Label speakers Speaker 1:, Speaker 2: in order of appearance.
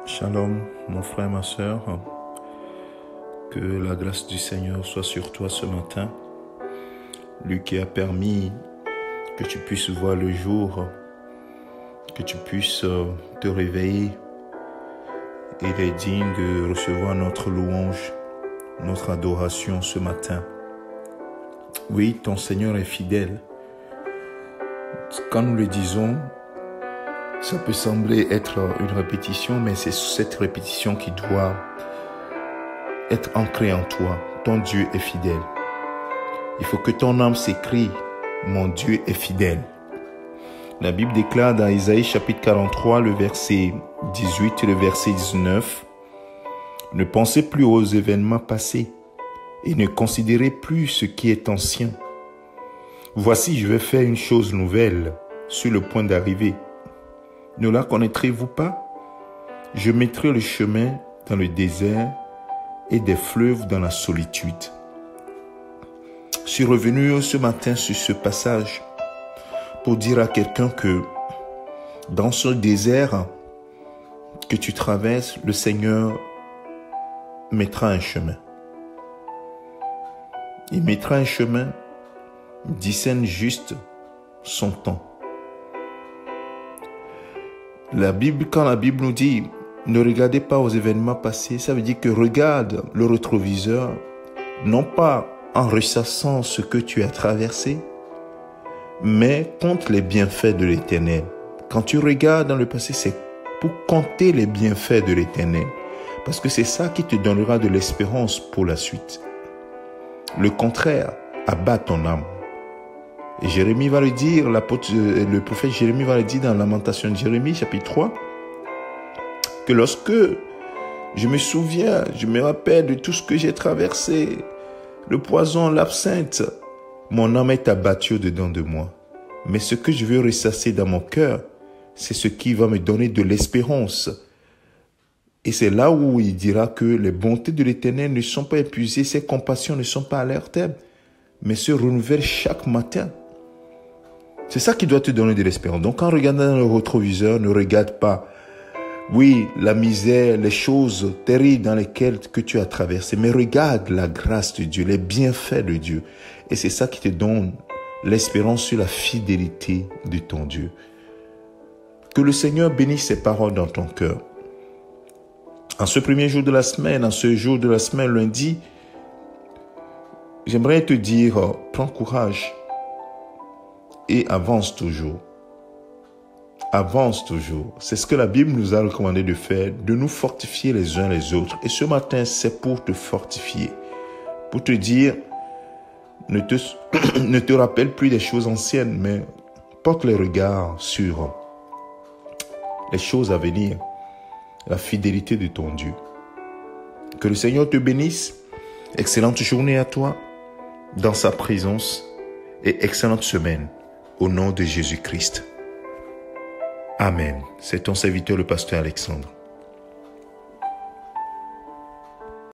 Speaker 1: Shalom, mon frère, ma sœur. Que la grâce du Seigneur soit sur toi ce matin. Lui qui a permis que tu puisses voir le jour, que tu puisses te réveiller. Il est digne de recevoir notre louange, notre adoration ce matin. Oui, ton Seigneur est fidèle. Quand nous le disons, ça peut sembler être une répétition, mais c'est cette répétition qui doit être ancrée en toi. Ton Dieu est fidèle. Il faut que ton âme s'écrie, mon Dieu est fidèle. La Bible déclare dans Isaïe chapitre 43, le verset 18 et le verset 19, « Ne pensez plus aux événements passés et ne considérez plus ce qui est ancien. Voici, je vais faire une chose nouvelle sur le point d'arriver. Ne la connaîtrez-vous pas? Je mettrai le chemin dans le désert et des fleuves dans la solitude. » Je suis revenu ce matin sur ce passage pour dire à quelqu'un que dans ce désert que tu traverses, le Seigneur mettra un chemin. Il mettra un chemin, discerne juste son temps. Quand la Bible nous dit « Ne regardez pas aux événements passés », ça veut dire que regarde le rétroviseur, non pas en ressassant ce que tu as traversé, mais compte les bienfaits de l'Éternel. Quand tu regardes dans le passé, c'est pour compter les bienfaits de l'Éternel, parce que c'est ça qui te donnera de l'espérance pour la suite. Le contraire abat ton âme. Et Jérémie va le dire, le prophète Jérémie va le dire dans Lamentation de Jérémie, chapitre 3, que lorsque je me souviens, je me rappelle de tout ce que j'ai traversé, le poison, l'absinthe, mon âme est abattue au-dedans de moi. Mais ce que je veux ressasser dans mon cœur, c'est ce qui va me donner de l'espérance. Et c'est là où il dira que les bontés de l'Éternel ne sont pas épuisées, ses compassions ne sont pas à leur terme, mais se renouvellent chaque matin. C'est ça qui doit te donner de l'espérance. Donc, en regardant dans le rétroviseur, ne regarde pas, oui, la misère, les choses terribles dans lesquelles que tu as traversé, mais regarde la grâce de Dieu, les bienfaits de Dieu. Et c'est ça qui te donne l'espérance sur la fidélité de ton Dieu. Que le Seigneur bénisse ses paroles dans ton cœur. En ce premier jour de la semaine, en ce jour de la semaine, lundi, j'aimerais te dire, prends courage et avance toujours. Avance toujours. C'est ce que la Bible nous a recommandé de faire, de nous fortifier les uns les autres. Et ce matin, c'est pour te fortifier, pour te dire, ne te rappelle plus des choses anciennes, mais porte les regards sur les choses à venir, la fidélité de ton Dieu. Que le Seigneur te bénisse. Excellente journée à toi dans sa présence et excellente semaine au nom de Jésus-Christ. Amen. C'est ton serviteur le pasteur Alexandre.